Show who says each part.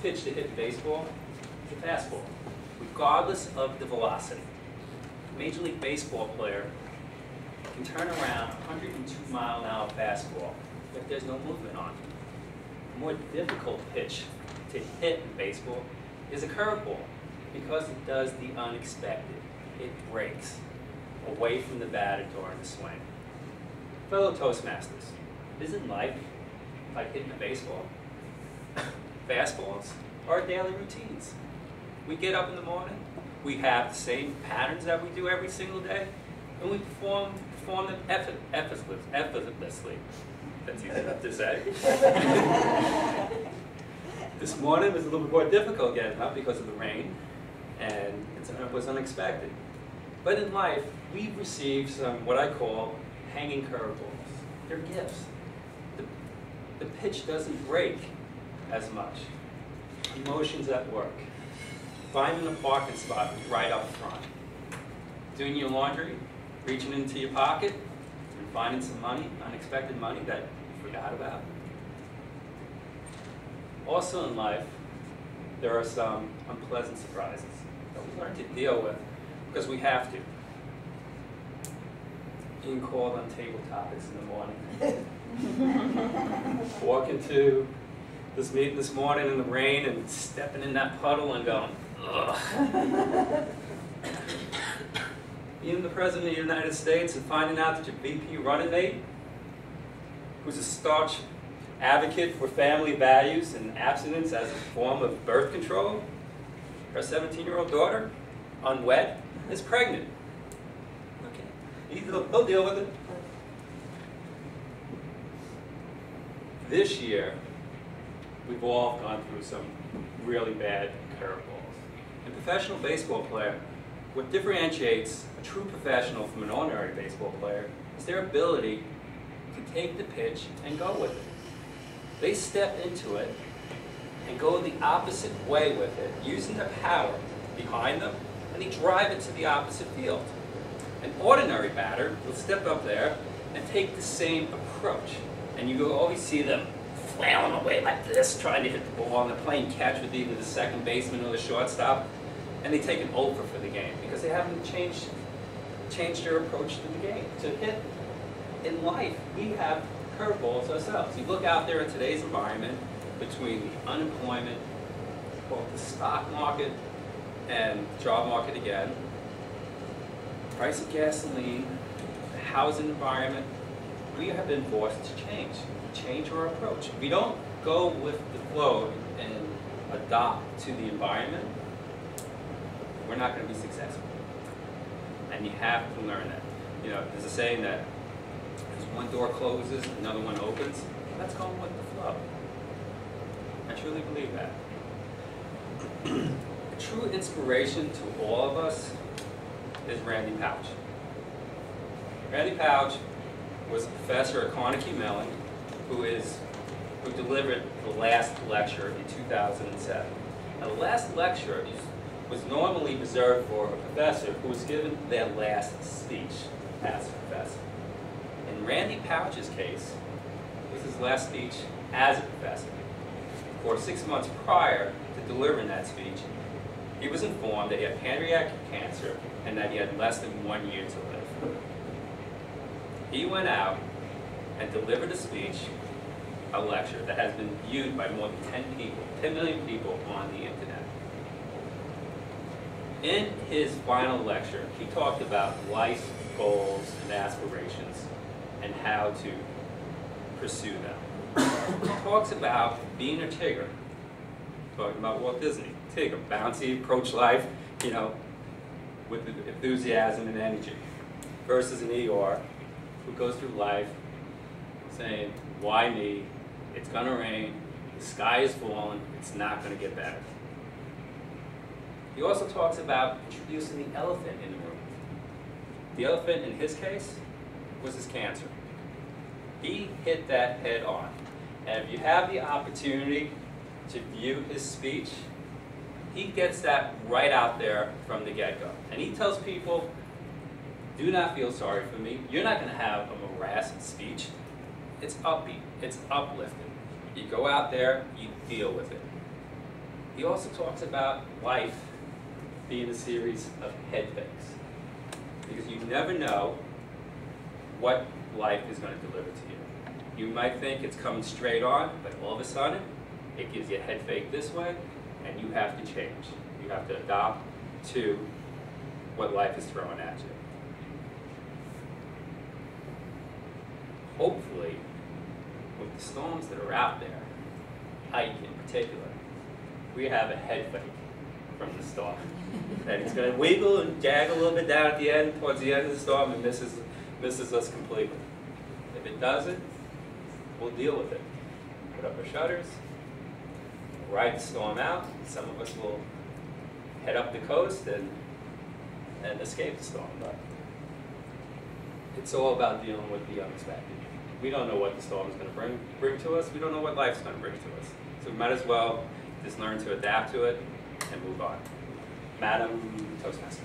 Speaker 1: pitch to hit in baseball is a fastball, regardless of the velocity. A Major League Baseball player can turn around a 102-mile-an-hour fastball if there's no movement on it. A more difficult pitch to hit in baseball is a curveball because it does the unexpected. It breaks away from the batter during the swing. Fellow Toastmasters, isn't life like hitting a baseball? Fastballs are our daily routines. We get up in the morning, we have the same patterns that we do every single day, and we perform them effortlessly. That's easy enough to say. This morning was a little bit more difficult getting up because of the rain, and it was unexpected. But in life, we've received some, what I call, hanging curveballs. They're gifts. The pitch doesn't break as much. Emotions at work. Finding a parking spot right up front. Doing your laundry, reaching into your pocket, and finding some money, unexpected money that you forgot about. Also in life, there are some unpleasant surprises that we learn to deal with because we have to. Being called on table topics in the morning. Walking to this meeting this morning in the rain and stepping in that puddle and going, ugh. Being the President of the United States and finding out that your VP running mate, who's a staunch advocate for family values and abstinence as a form of birth control, her 17-year-old daughter, unwed, is pregnant. Okay, he'll deal with it. This year, we've all gone through some really bad curveballs. A professional baseball player, what differentiates a true professional from an ordinary baseball player is their ability to take the pitch and go with it. They step into it and go the opposite way with it, using their power behind them, and they drive it to the opposite field. An ordinary batter will step up there and take the same approach. And you will always see them flailing away like this, trying to hit the ball, and they're playing catch with either the second baseman or the shortstop, and they take an over for the game because they haven't changed their approach to the game. To hit in life, we have curveballs ourselves. You look out there in today's environment between the unemployment, both the stock market and the job market again, price of gasoline, the housing environment, we have been forced to change our approach. If we don't go with the flow and adopt to the environment, we're not going to be successful. And you have to learn that. You know, there's a saying that as one door closes, another one opens. Let's go with the flow. I truly believe that. A true inspiration to all of us is Randy Pouch. Randy Pouch was a professor at Carnegie Mellon who delivered the last lecture in 2007. Now, the last lecture was normally reserved for a professor who was given their last speech as a professor. In Randy Pouch's case, it was his last speech as a professor. For 6 months prior to delivering that speech, he was informed that he had pancreatic cancer and that he had less than 1 year to live. He went out and delivered a speech, a lecture, that has been viewed by more than 10 million people on the internet. In his final lecture, he talked about life goals and aspirations and how to pursue them. He talks about being a Tigger, talking about Walt Disney. Tigger, bouncy, approach life, you know, with enthusiasm and energy, versus an Eeyore who goes through life saying, why me? It's gonna rain, the sky is falling, it's not gonna get better. He also talks about introducing the elephant in the room. The elephant, in his case, was his cancer. He hit that head on. And if you have the opportunity to view his speech, he gets that right out there from the get-go. And he tells people, do not feel sorry for me. You're not going to have a morass speech. It's upbeat. It's uplifting. You go out there, you deal with it. He also talks about life being a series of head fakes, because you never know what life is going to deliver to you. You might think it's coming straight on, but all of a sudden, it gives you a head fake this way, and you have to change. You have to adopt to what life is throwing at you. Hopefully, with the storms that are out there, Ike in particular, we have a head fake from the storm. That it's going to wiggle and jag a little bit down at the end, towards the end of the storm, and misses us completely. If it doesn't, we'll deal with it. Put up our shutters, ride the storm out. Some of us will head up the coast and escape the storm. But it's all about dealing with the unexpected. We don't know what the storm is going to bring to us. We don't know what life's going to bring to us. So we might as well just learn to adapt to it and move on. Madam Toastmaster.